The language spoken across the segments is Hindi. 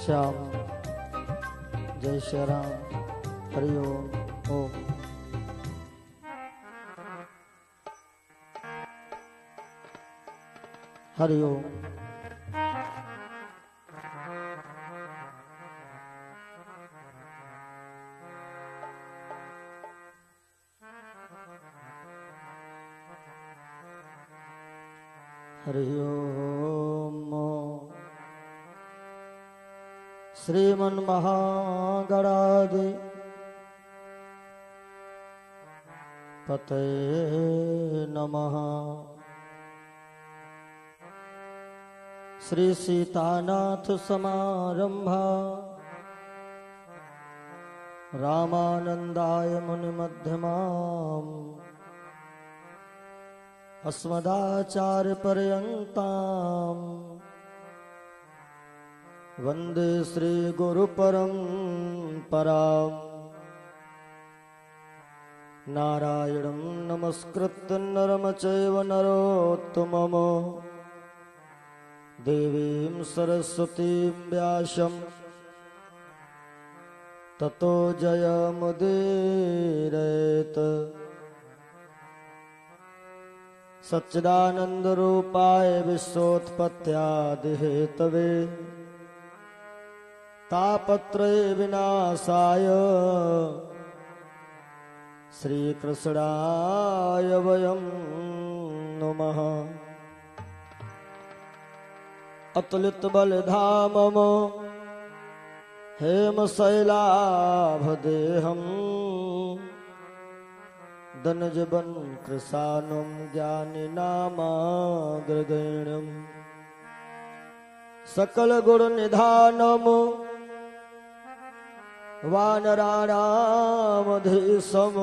श्याम। जय श्री राम। हरि ओम। ओम। हरि ओम। हरि ओम। श्रीमन्महागणाधि पतये नमः। श्री सीतानाथ समारंभा रामानंदाय मुनिमध्यमाम् अस्मदाचार्य पर्यन्ताम् वंदे श्री गुरु परंपराम्। नारायणं नमस्कृत्य नरं चैव नरोत्तमम् देवीं सरस्वतीं व्यासं ततो जयमुदीरयेत्। सच्चिदानन्दरूपाय विश्वोत्पत्त्यादिहेतवे तापत्रय विनाशाय श्रीकृष्णाय वयं नमः। अतुलित बलधामम् हेमशैलाभदेहम् धनजबन कृशानं ज्ञानिनामाग्रगण्यम् सकल गुण निधानम् वानराणामधीशम्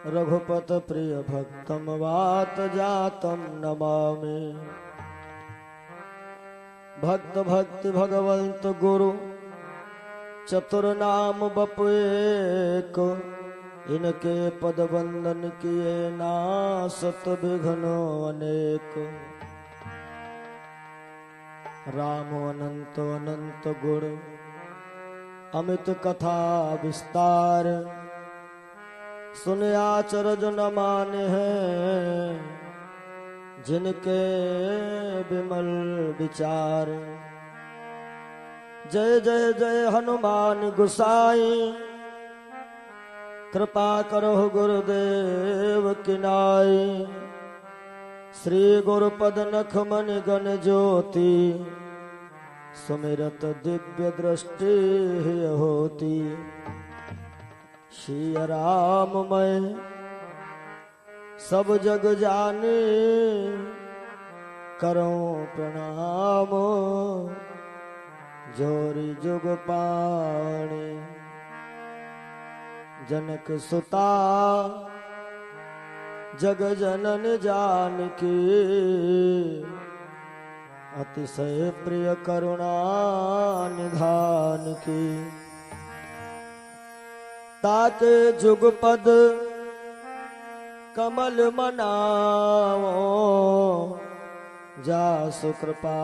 रघुपत प्रिय भक्तम वात जातम नमामि। भक्त भक्ति भगवंत गुरु चतुर्नाम बपु एक इनके पद वंदन किए नासत विघ्नो अनेक। राम अनंत अनंत गुण अमित कथा विस्तार सुनया चरज न माने हैं जिनके विमल विचार। जय जय जय हनुमान गुसाई कृपा करो गुरुदेव की नाई। श्री गुरुपद नख मनि गण ज्योति सुमिरत दिव्य दृष्टि होती। श्री राम मैं सब जग जाने करो प्रणाम जोरी जुग पाणी। जनक सुता जग जनन जानकी अतिशय प्रिय करुणा निधान की। ताके जुगपद कमल मनाओ जासु कृपा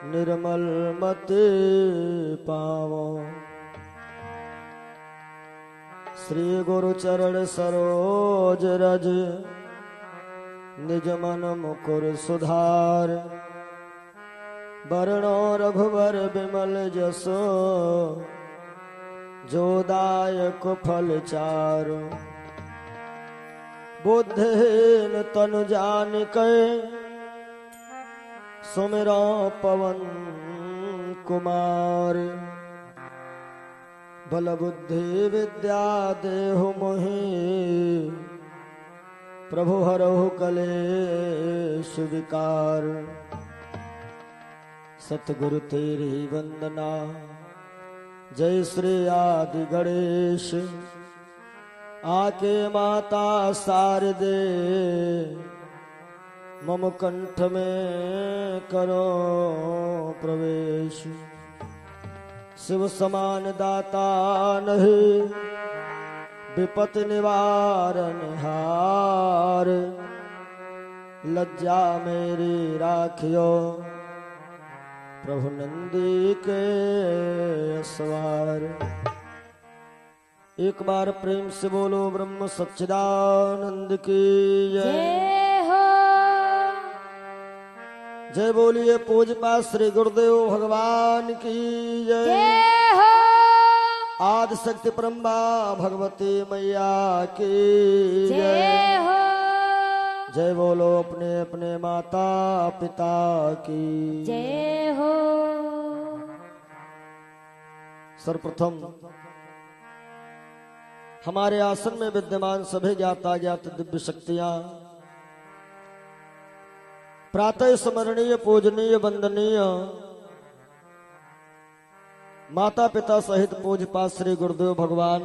निर्मल मति पावो। श्री गुरु चरण सरोज रज निज मन मुकुर सुधार। बरनो रघुवर बिमल जसो जो दायक फल चारु। बुद्धिहीन तनु जानिके सुमिरो पवन कुमार। बल बुद्धि विद्या देहु मोहि प्रभु हरहु कलेश विकार। सतगुरु तेरी वंदना जय श्री आदि गणेश। आके माता शारदे मम कंठ में करो प्रवेश। शिव समान दाता नहीं विपत्ति निवारण हार। लज्जा मेरी राखियो प्रभु नंदी के सवार। एक बार प्रेम से बोलो ब्रह्म सच्चिदानंद की जय हो। जय बोलिए पूज्य श्री गुरुदेव भगवान की जय हो। आदि शक्ति परम्बा भगवती मैया की जय हो। जय बोलो अपने अपने माता पिता की जय हो। सर्वप्रथम हमारे आसन में विद्यमान सभी ज्ञाता ज्ञात दिव्य शक्तियां, प्रातः स्मरणीय पूजनीय वंदनीय माता पिता सहित पूज्यपाद श्री गुरुदेव भगवान,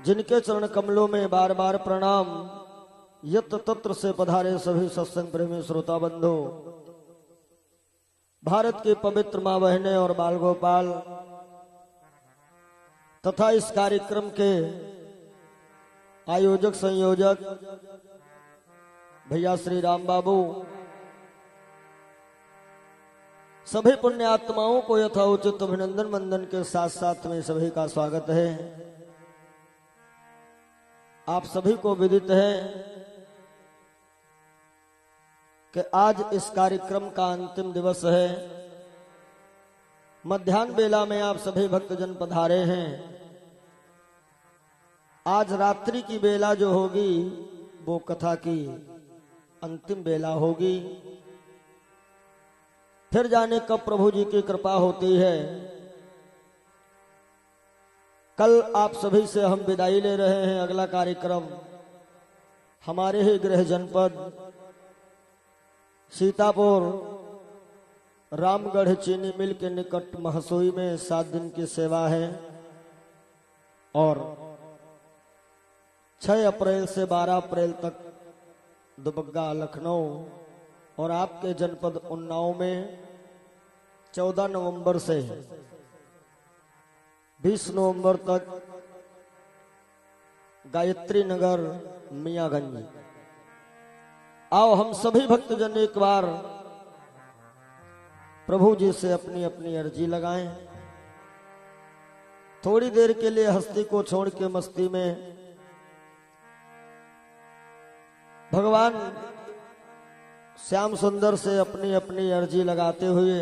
जिनके चरण कमलों में बार बार प्रणाम, यत्र तत्र से पधारे सभी सत्संग प्रेमी श्रोता बंधु, भारत की पवित्र मां बहनें और बाल गोपाल तथा इस कार्यक्रम के आयोजक संयोजक भैया श्री राम बाबू, सभी पुण्य आत्माओं को यथाउचित अभिनंदन वंदन के साथ साथ में सभी का स्वागत है। आप सभी को विदित है कि आज इस कार्यक्रम का अंतिम दिवस है। मध्याह्न बेला में आप सभी भक्तजन पधारे हैं। आज रात्रि की बेला जो होगी वो कथा की अंतिम बेला होगी। फिर जाने कब प्रभु जी की कृपा होती है। कल आप सभी से हम विदाई ले रहे हैं। अगला कार्यक्रम हमारे ही गृह जनपद सीतापुर रामगढ़ चीनी मिल के निकट महसोई में 7 दिन की सेवा है और 6 अप्रैल से 12 अप्रैल तक दुबग्गा लखनऊ और आपके जनपद उन्नाव में 14 नवंबर से 20 नवंबर तक गायत्री नगर मियागंज। आओ हम सभी भक्तजन एक बार प्रभु जी से अपनी अपनी अर्जी लगाएं। थोड़ी देर के लिए हस्ती को छोड़ के मस्ती में भगवान श्याम सुंदर से अपनी अपनी अर्जी लगाते हुए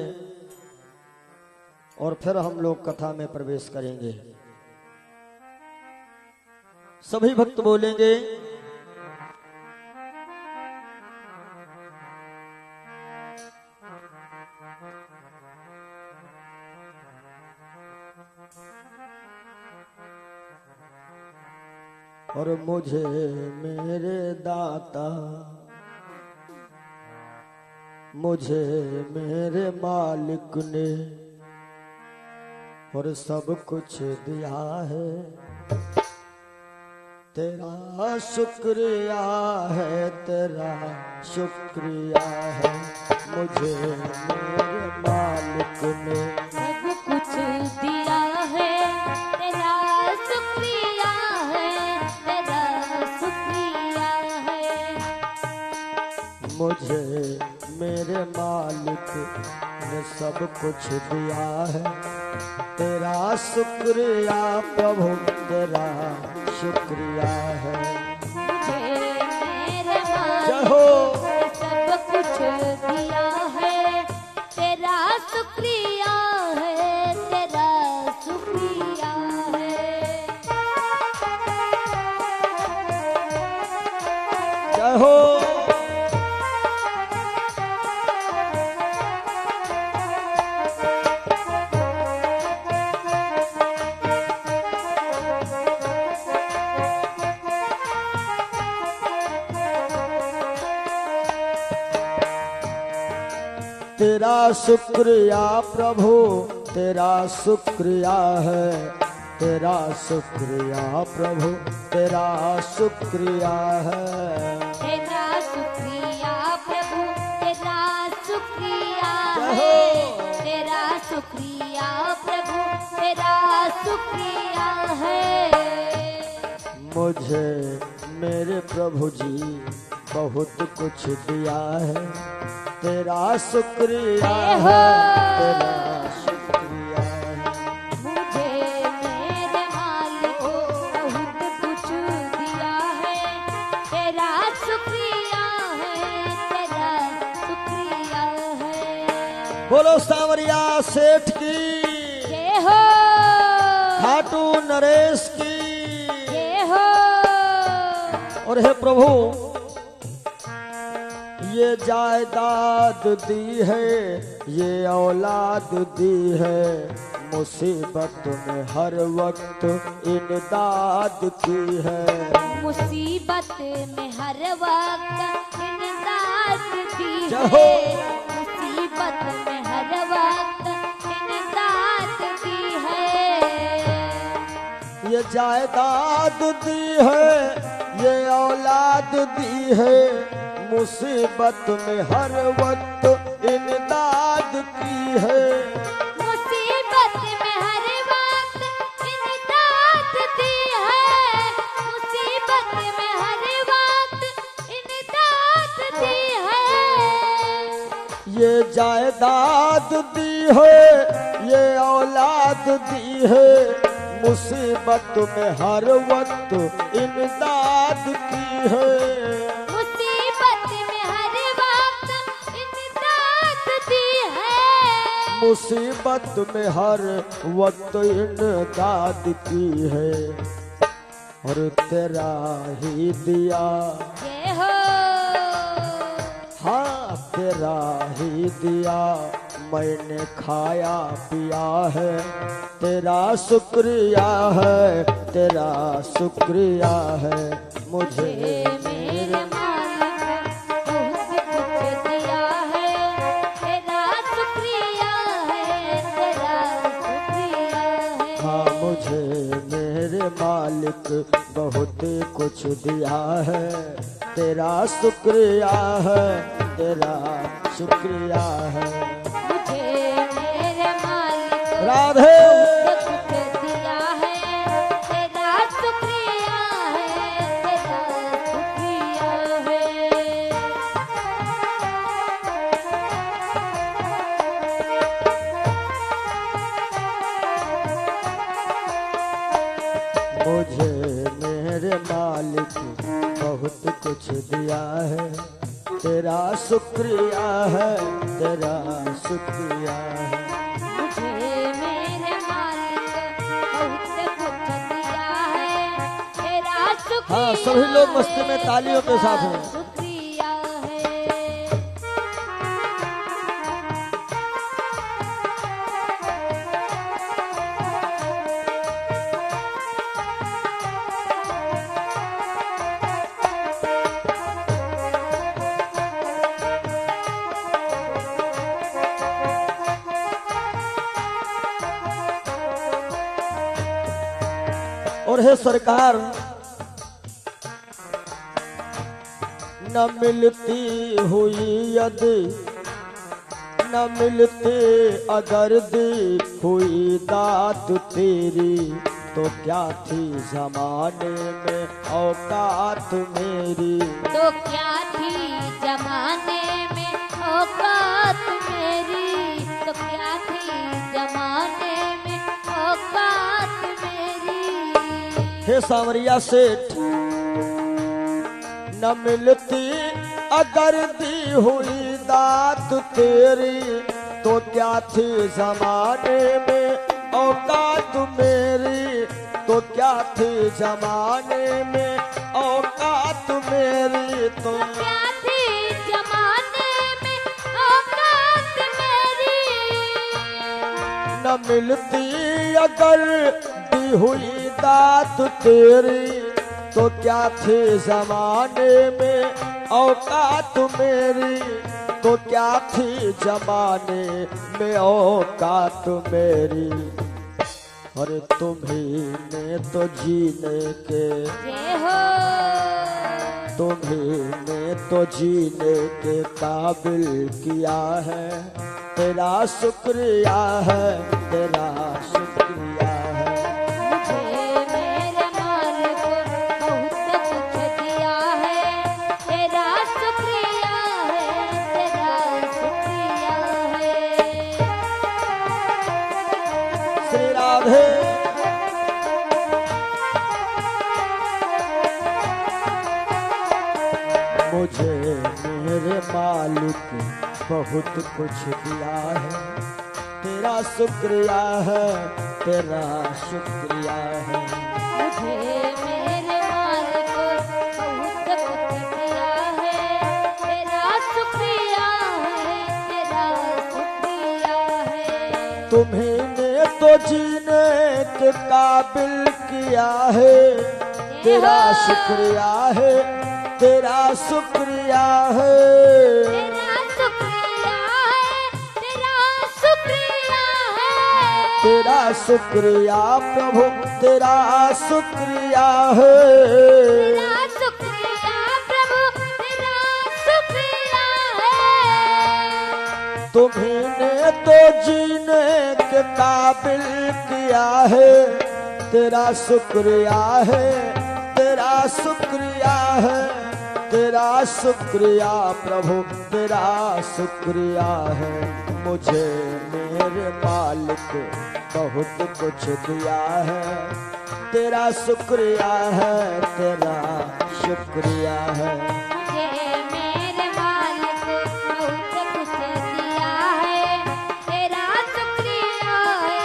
और फिर हम लोग कथा में प्रवेश करेंगे। सभी भक्त बोलेंगे और मुझे मेरे दाता, मुझे मेरे मालिक ने और सब कुछ दिया है। तेरा शुक्रिया है, तेरा शुक्रिया है। मुझे मेरे मालिक ने सब कुछ दिया है। तेरा शुक्रिया है, तेरा शुक्रिया है। मुझे मेरे मालिक ने सब कुछ दिया है। तेरा शुक्रिया प्रभु, तेरा शुक्रिया है। मुझे मेरे मालिक हो ने सब कुछ दिया है। तेरा शुक्रिया है, तेरा शुक्रिया है। जय हो। तेरा शुक्रिया प्रभु, तेरा शुक्रिया है। तेरा शुक्रिया प्रभु, तेरा शुक्रिया है। तेरा शुक्रिया प्रभु, तेरा शुक्रिया है। तेरा शुक्रिया प्रभु, तेरा शुक्रिया है। मुझे मेरे प्रभु जी बहुत कुछ दिया है, तेरा शुक्रिया हो। है, तेरा शुक्रिया है। मुझे मेरे मालिक बहुत कुछ दिया है, तेरा शुक्रिया है, तेरा शुक्रिया है। बोलो सांवरिया सेठ की, जय हो, खाटू नरेश की। जय हो। और हे प्रभु, ये जायदाद दी है, ये औलाद दी है, मुसीबत में हर वक्त इमदाद की है। मुसीबत में हर वक्त इमदाद दी जय है, हो। मुसीबत में हर वक्त इमदाद दी है। ये जायदाद दी है, ये औलाद दी है, मुसीबत में हर वक्त इमदाद की है। मुसीबत में हर वक्त इमदाद दी है, मुसीबत में हर वक्त इमदाद दी है। ये जायदाद दी है, ये औलाद दी है, मुसीबत में हर वक्त इमदाद की है। मुसीबत में हर वक्त इमदाद दी है, मुसीबत में हर वक्त इमदाद की है। और तेरा ही दिया, जय हो। हाँ तेरा ही दिया, मैंने खाया पिया है, तेरा शुक्रिया है, तेरा शुक्रिया है। मुझे मेरे मालिक बहुत कुछ दिया है, तेरा शुक्रिया है, तेरा शुक्रिया है। हाँ मुझे मेरे मालिक बहुत कुछ दिया है, तेरा शुक्रिया है, तेरा शुक्रिया है। मुझे मेरे मालिक राधे बहुत कुछ दिया है, तेरा शुक्रिया है, तेरा शुक्रिया है। मुझे मेरे मालिक बहुत कुछ दिया है, तेरा शुक्रिया है, तेरा शुक्रिया है। मुझे मेरे मालिक बहुत कुछ दिया है, तेरा शुक्रिया। हाँ सभी लोग मस्ती में तालियों के साथ हैं। शुक्रिया है। और हे सरकार, न मिलती हुई यदि, न मिलती अगर दी हुई दात तेरी, तो क्या थी जमाने में औकात मेरी। तो क्या थी जमाने में औकात मेरी, तो क्या थी जमाने में औकात मेरी। हे सांवरिया सेठ, न मिलती अगर दी हुई दात तेरी, तो क्या थी जमाने में औकात मेरी, तो क्या थी जमाने में औकात मेरी। तो क्या थी जमाने में औकात मेरी। न मिलती अगर दी हुई दात तेरी, तो क्या थी जमाने में औकात मेरी, तो क्या थी जमाने में औकात मेरी। और तुम्ही ने तो जीने के, जय हो। तुम्ही ने तो जीने के काबिल किया है, तेरा शुक्रिया है, तेरा शुक्रिया है। मुझे मेरे मालिक बहुत कुछ दिया है, तेरा राधे मुझे मेरे मालिक बहुत कुछ दिया है, तेरा शुक्रिया है, तेरा शुक्रिया है। मुझे मेरे मालिक बहुत कुछ दिया है, तेरा शुक्रिया है, तेरा शुक्रिया है। तुम्ही ने तो जीने के काबिल किया है, तेरा शुक्रिया है, तेरा शुक्रिया है। तेरा शुक्रिया है, तेरा शुक्रिया है। तेरा शुक्रिया प्रभु, तेरा शुक्रिया है। तेरा शुक्रिया प्रभु, तेरा शुक्रिया है। तुम्ही ने तो जीने के काबिल किया है, तेरा शुक्रिया है, तेरा शुक्रिया है। तेरा शुक्रिया प्रभु, तेरा शुक्रिया है। मुझे मेरे मालिक बहुत कुछ दिया है, तेरा शुक्रिया है, तेरा शुक्रिया है। मुझे मेरे मालिक बहुत कुछ दिया है, तेरा शुक्रिया है,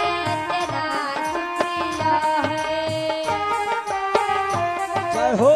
तेरा शुक्रिया है। जय हो।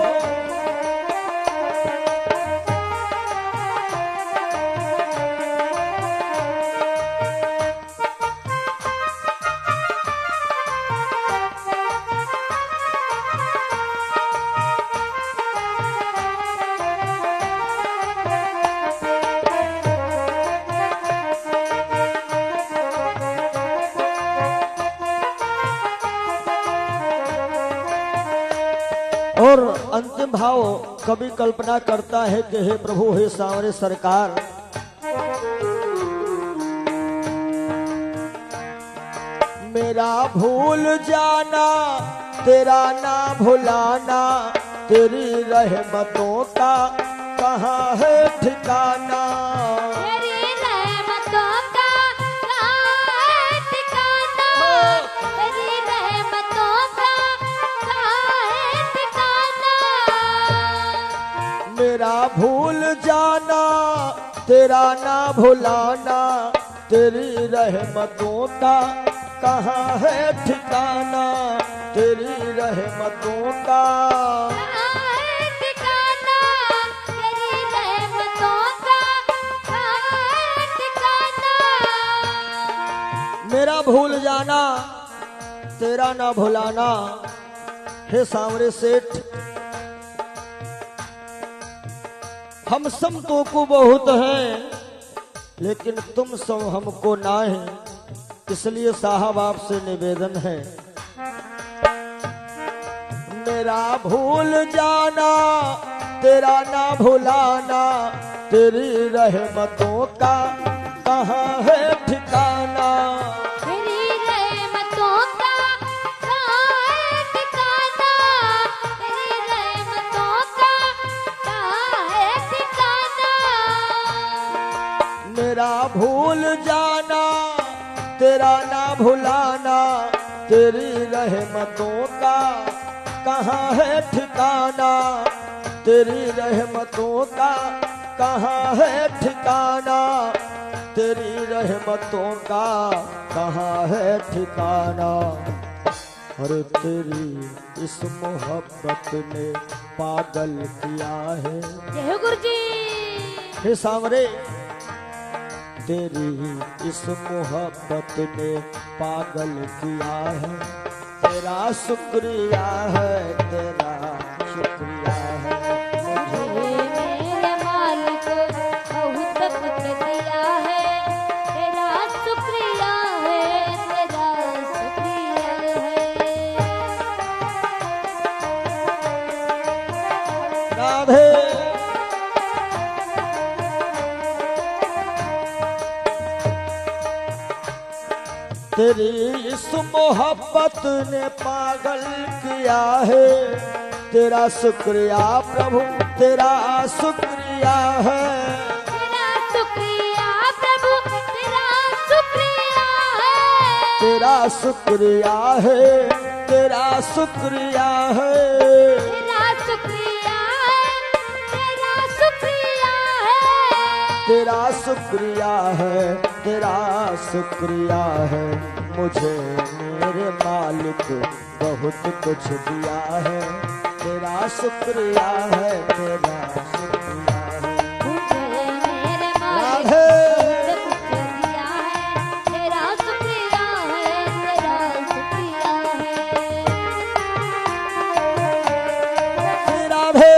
और अंतिम भाव कवि कल्पना करता है कि हे प्रभु, हे सांवरे सरकार, मेरा भूल जाना, तेरा ना भुलाना, तेरी रहमतों का कहाँ है ठिकाना। तेरी रहमतों का कहाँ है ठिकाना, तेरी रहमतों का कहाँ है ठिकाना। मेरा भूल जाना, तेरा ना भुलाना, तेरी रहमतों का कहाँ है ठिकाना। तेरी रहमतों का कहाँ है ठिकाना, तेरी रहमतों का कहाँ है ठिकाना। मेरा भूल जाना, तेरा ना भुलाना। हे सांवरे सेठ, हम सब तो को बहुत हैं, लेकिन तुम सब हमको ना है। इसलिए साहब आपसे निवेदन है, मेरा भूल जाना, तेरा ना भुलाना, तेरी रहमतों का कहाँ है ठिकाना। तेरी रहमतों का कहाँ है ठिकाना, तेरी रहमतों का कहाँ है ठिकाना। मेरा भूल जाना, तेरा ना भुलाना, तेरी रहमतों का कहाँ है ठिकाना। तेरी रहमतों का कहाँ है ठिकाना। तेरी रहमतों का कहाँ है ठिकाना। अरे तेरी इस मोहब्बत ने पागल किया है। जय हो गुरु जी। हे सांवरे, तेरी इस मोहब्बत ने पागल किया है। तेरा शुक्रिया है, तेरा शुक्रिया है। मुझे मेरे मालिक बहुत कुछ दिया है, तेरा शुक्रिया है, तेरा शुक्रिया है। राधे तेरी इस मोहब्बत ने पागल किया है। तेरा शुक्रिया प्रभु, तेरा शुक्रिया है। तेरा शुक्रिया प्रभु, तेरा शुक्रिया है। तेरा शुक्रिया है, तेरा शुक्रिया है, तेरा शुक्रिया है, तेरा शुक्रिया है, तेरा शुक्रिया है, तेरा शुक्रिया है। मुझे मेरे मालिक बहुत कुछ दिया है, तेरा शुक्रिया है, तेरा शुक्रिया है। मुझे मेरे मालिक राधे बहुत कुछ दिया है, तेरा शुक्रिया है, तेरा शुक्रिया है। राधे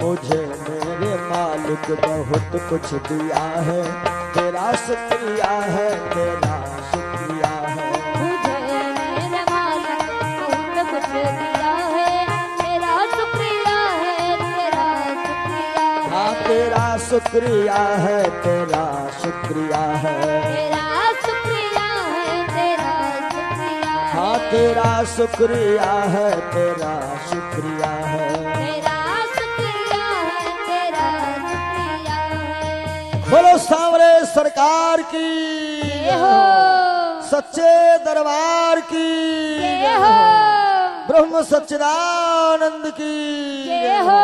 मुझे मेरे मालिक बहुत कुछ दिया है, तेरा शुक्रिया है, तेरा शुक्रिया है। मुझे मेरे मालिक बहुत कुछ दिया है, तेरा शुक्रिया है, तेरा शुक्रिया है। हाँ तेरा शुक्रिया है, तेरा शुक्रिया है। तेरा शुक्रिया है, तेरा शुक्रिया है। हाँ तेरा शुक्रिया है, तेरा शुक्रिया है। तेरा शुक्रिया है, तेरा शुक्रिया है। बोलो सांवरे सरकार की, जय हो, सच्चे दरबार की, जय हो, ब्रह्म सच्चिदानंद की जय हो।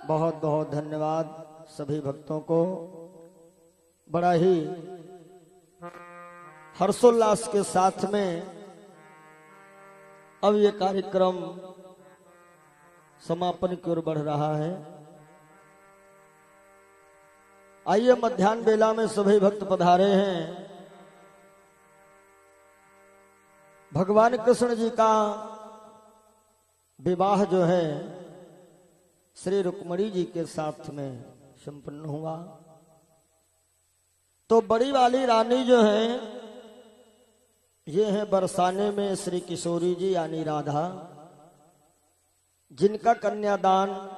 बहुत बहुत धन्यवाद सभी भक्तों को। बड़ा ही हर्षोल्लास के साथ में अब ये कार्यक्रम समापन की ओर बढ़ रहा है। आइए मध्याह्न बेला में सभी भक्त पधारे हैं। भगवान कृष्ण जी का विवाह जो है श्री रुक्मणी जी के साथ में संपन्न हुआ। तो बड़ी वाली रानी जो है ये है बरसाने में श्री किशोरी जी यानी राधा, जिनका कन्यादान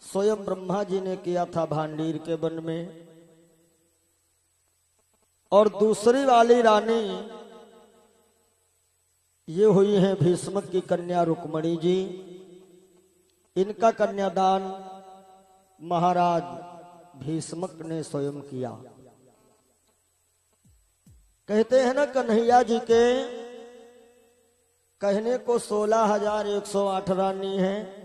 स्वयं ब्रह्मा जी ने किया था भांडीर के वन में। और दूसरी वाली रानी ये हुई है भीष्मक की कन्या रुक्मणी जी, इनका कन्यादान महाराज भीष्मक ने स्वयं किया। कहते हैं ना कन्हैया जी के कहने को 16,108 रानी हैं,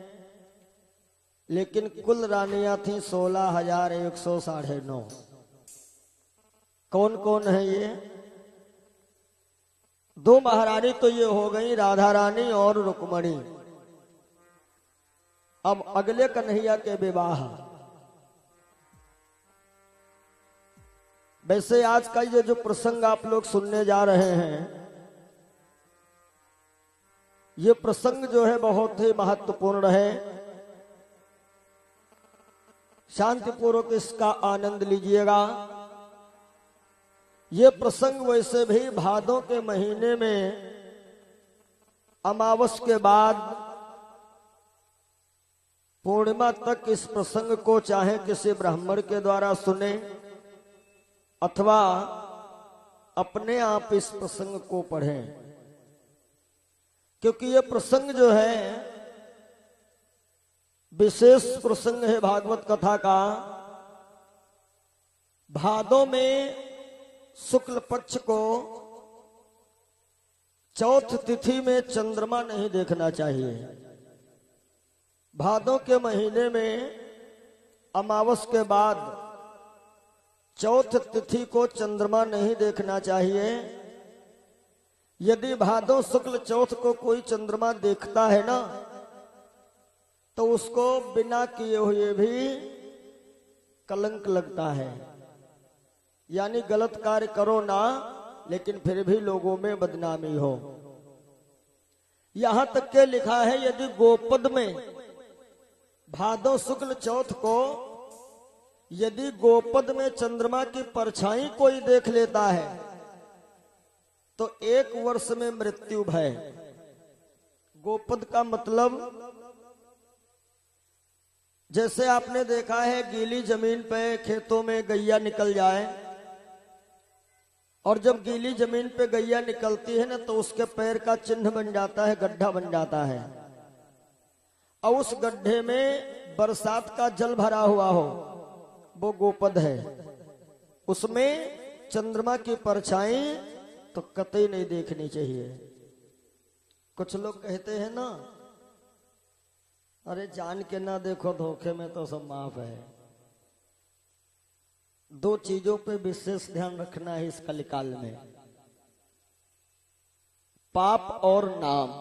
लेकिन कुल रानियां थी 16,109। कौन कौन है ये? दो महारानी तो ये हो गई राधा रानी और रुक्मणी। अब अगले कन्हैया के विवाह। वैसे आज का ये जो प्रसंग आप लोग सुनने जा रहे हैं, ये प्रसंग जो है बहुत ही महत्वपूर्ण है। शांतिपूर्वक इसका आनंद लीजिएगा। ये प्रसंग वैसे भी भादों के महीने में अमावस के बाद पूर्णिमा तक इस प्रसंग को चाहे किसी ब्राह्मण के द्वारा सुने अथवा अपने आप इस प्रसंग को पढ़ें, क्योंकि ये प्रसंग जो है विशेष प्रसंग है भागवत कथा का। भादों में शुक्ल पक्ष को चौथ तिथि में चंद्रमा नहीं देखना चाहिए। भादों के महीने में अमावस के बाद चौथ तिथि को चंद्रमा नहीं देखना चाहिए। यदि भादों शुक्ल चौथ को कोई चंद्रमा देखता है ना, तो उसको बिना किए हुए भी कलंक लगता है। यानी गलत कार्य करो ना, लेकिन फिर भी लोगों में बदनामी हो। यहां तक के लिखा है यदि गोपद में भादो शुक्ल चौथ को यदि गोपद में चंद्रमा की परछाई कोई देख लेता है तो 1 वर्ष में मृत्यु भय। गोपद का मतलब जैसे आपने देखा है गीली जमीन पे खेतों में गैया निकल जाए, और जब गीली जमीन पे गैया निकलती है ना तो उसके पैर का चिन्ह बन जाता है, गड्ढा बन जाता है। और उस गड्ढे में बरसात का जल भरा हुआ हो, वो गोपद है। उसमें चंद्रमा की परछाई तो कतई नहीं देखनी चाहिए। कुछ लोग कहते हैं ना, अरे जान के ना देखो, धोखे में तो सब माफ है। दो चीजों पे विशेष ध्यान रखना है इस कलिकाल में, पाप और नाम।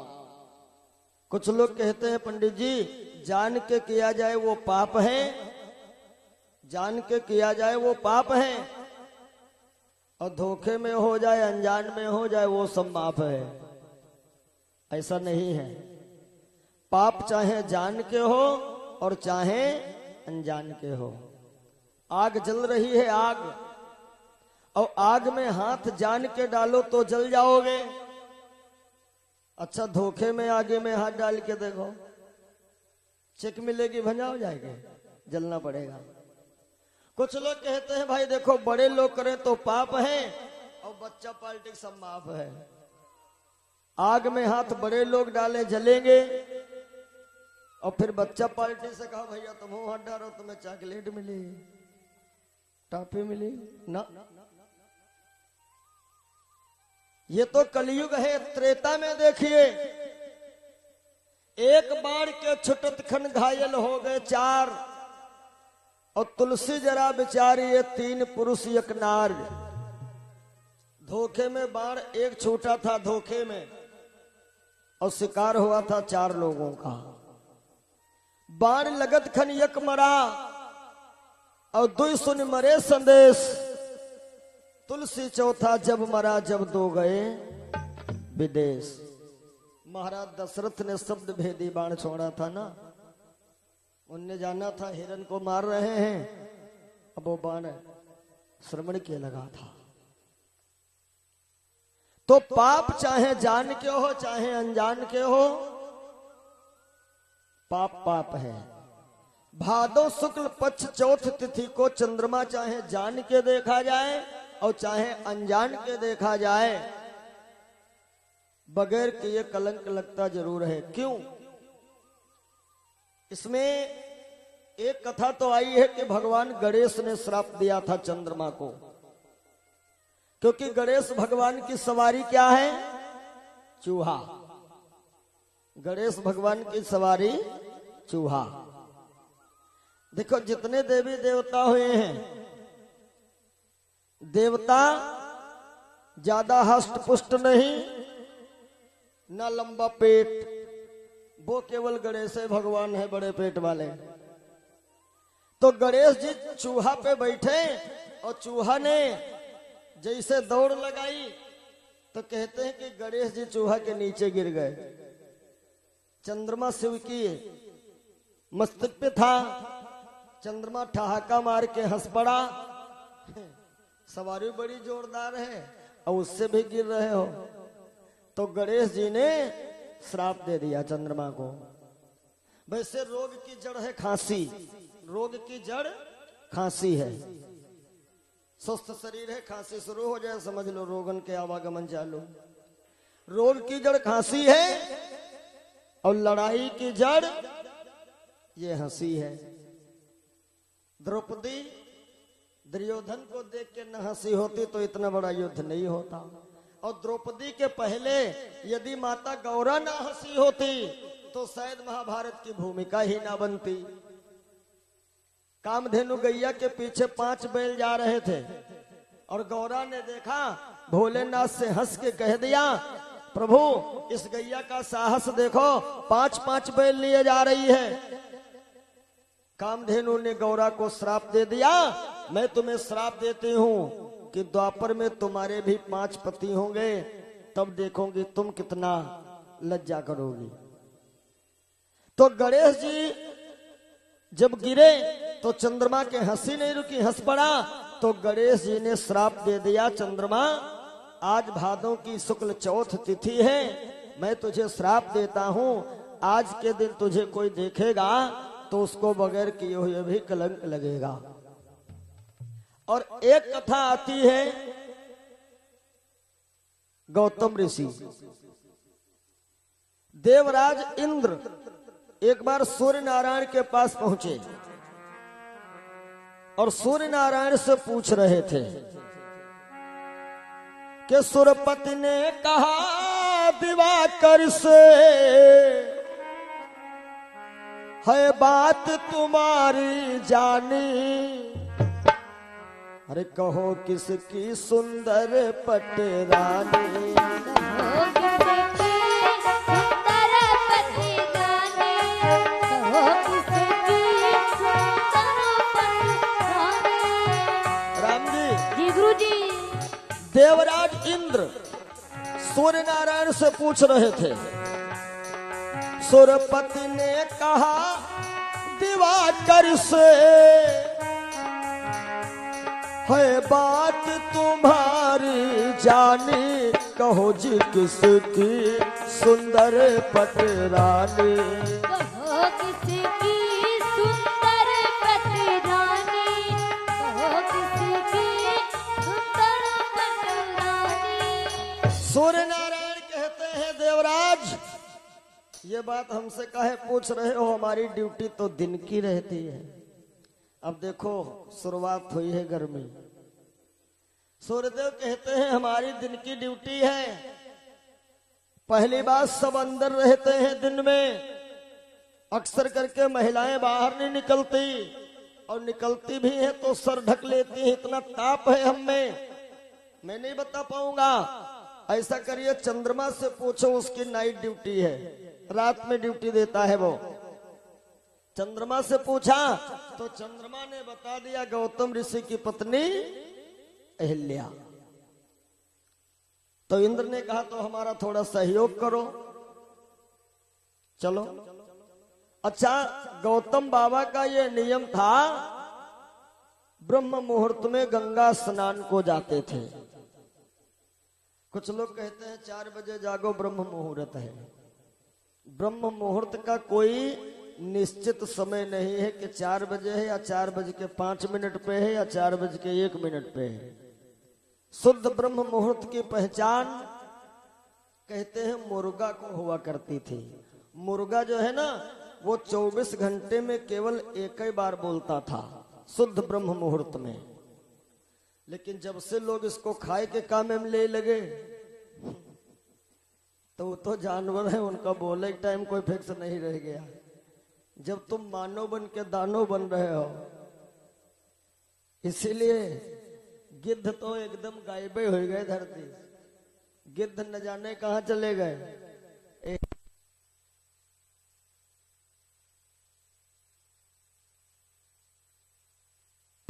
कुछ लोग कहते हैं पंडित जी जान के किया जाए वो पाप है, जान के किया जाए वो पाप है, और धोखे में हो जाए अनजान में हो जाए वो सब माफ है। ऐसा नहीं है। पाप चाहे जान के हो और चाहे अनजान के हो। आग जल रही है आग, और आग में हाथ जान के डालो तो जल जाओगे। अच्छा धोखे में आगे में हाथ डाल के देखो, चेक मिलेगी, भंजा हो जाएगी, जलना पड़ेगा। कुछ लोग कहते हैं भाई देखो बड़े लोग करें तो पाप है और बच्चा पार्टी सब माफ है। आग में हाथ बड़े लोग डाले जलेंगे, और फिर बच्चा पार्टी से कहा भैया तुम हाथ डालो तुम्हें चॉकलेट मिली, टॉफी मिली ना। ये तो कलयुग है। त्रेता में देखिए एक बाण के छुटत खन घायल हो गए 4, और तुलसी जरा बिचारी ये 3 पुरुष एक नार। धोखे में बाण एक छूटा था धोखे में, और शिकार हुआ था 4 लोगों का। बाण लगत खन यक मरा, और 2 सुन मरे संदेश। तुलसी चौथा जब मरा जब 2 गए विदेश। महाराज दशरथ ने शब्द भेदी बाण छोड़ा था ना, उनने जाना था हिरण को मार रहे हैं, अब वो बाण श्रवण के लगा था। तो पाप चाहे जान के हो चाहे अनजान के हो, पाप पाप है। भादो शुक्ल पक्ष चौथ तिथि को चंद्रमा चाहे जान के देखा जाए और चाहे अनजान के देखा जाए, बगैर किए कलंक लगता जरूर है। क्यों? इसमें एक कथा तो आई है कि भगवान गणेश ने श्राप दिया था चंद्रमा को, क्योंकि गणेश भगवान की सवारी क्या है? चूहा। गणेश भगवान की सवारी चूहा। देखो जितने देवी देवता हुए हैं, देवता ज्यादा हष्ट पुष्ट नहीं, न लंबा पेट, वो केवल गणेश भगवान है बड़े पेट वाले। तो गणेश जी चूहा पे बैठे, और चूहा ने जैसे दौड़ लगाई तो कहते हैं कि गणेश जी चूहा के नीचे गिर गए। चंद्रमा शिव की मस्तक पे था, चंद्रमा ठहाका मार के हंस पड़ा। सवारी बड़ी जोरदार है और उससे भी गिर रहे हो, तो गणेश जी ने श्राप दे दिया चंद्रमा को। वैसे रोग की जड़ है खांसी, रोग की जड़ खांसी है। स्वस्थ शरीर है, खांसी शुरू हो जाए समझ लो रोगन के आवागमन चालू। रोग की जड़ खांसी है और लड़ाई की जड़ ये हंसी है। द्रौपदी दुर्योधन को देख के न हंसी होती तो इतना बड़ा युद्ध नहीं होता, और द्रौपदी के पहले यदि माता गौरा न हंसी होती तो शायद महाभारत की भूमिका ही ना बनती। कामधेनु गैया के पीछे 5 बैल जा रहे थे, और गौरा ने देखा, भोलेनाथ से हंस के कह दिया, प्रभु इस गैया का साहस देखो, 5-5 बैल लिए जा रही है। कामधेनु ने गौरा को श्राप दे दिया, मैं तुम्हें श्राप देती हूं कि द्वापर में तुम्हारे भी 5 पति होंगे, तब देखोगी तुम कितना लज्जा करोगी। तो गणेश जी जब गिरे तो चंद्रमा के हंसी नहीं रुकी, हंस पड़ा। तो गणेश जी ने श्राप दे दिया, चंद्रमा आज भादों की शुक्ल चौथ तिथि है, मैं तुझे श्राप देता हूं, आज के दिन तुझे कोई देखेगा तो उसको बगैर किए हुए भी कलंक लगेगा। और एक कथा आती है, गौतम ऋषि, देवराज इंद्र एक बार सूर्य नारायण के पास पहुंचे। और सूर्य नारायण से पूछ रहे थे कि सुरपति ने कहा दिवाकर से है बात तुम्हारी जानी, अरे कहो किसकी सुंदर पटरानी, देवराज इंद्र सूर्य नारायण से पूछ रहे थे। सुरपति ने कहा दिवाकर से है बात तुम्हारी जानी, कहो जी किसकी सुंदर पटरानी, कहो किसकी सुंदर पटरानी, कहो किसकी सुंदर पटरानी। सूर्य नारायण कहते हैं देवराज ये बात हमसे काहे पूछ रहे हो, हमारी ड्यूटी तो दिन की रहती है। अब देखो शुरुआत हुई है गर्मी। सूर्यदेव कहते हैं हमारी दिन की ड्यूटी है। पहली बात सब अंदर रहते हैं दिन में, अक्सर करके महिलाएं बाहर नहीं निकलती, और निकलती भी हैं तो सर ढक लेती हैं, इतना ताप है हम में मैं नहीं बता पाऊंगा। ऐसा करिए चंद्रमा से पूछो, उसकी नाइट ड्यूटी है, रात में ड्यूटी देता है वो। चंद्रमा से पूछा तो चंद्रमा ने बता दिया गौतम ऋषि की पत्नी अहिल्या। तो इंद्र ने कहा तो हमारा थोड़ा सहयोग करो, चलो। अच्छा गौतम बाबा का ये नियम था, ब्रह्म मुहूर्त में गंगा स्नान को जाते थे। कुछ लोग कहते हैं 4 बजे जागो ब्रह्म मुहूर्त है। ब्रह्म मुहूर्त का कोई निश्चित समय नहीं है कि 4 बजे है या 4:05 पे है या 4:01 पे है। शुद्ध ब्रह्म मुहूर्त की पहचान कहते हैं मुर्गा को हुआ करती थी। मुर्गा जो है ना वो 24 घंटे में केवल एक ही बार बोलता था शुद्ध ब्रह्म मुहूर्त में। लेकिन जब से लोग इसको खाए के काम में ले लगे तो वो तो जानवर है, उनका बोले के टाइम कोई फिक्स नहीं रह गया। जब तुम मानव बन के दानव बन रहे हो, इसीलिए गिद्ध तो एकदम गायब हो गए धरती। गिद्ध न जाने कहाँ चले गए।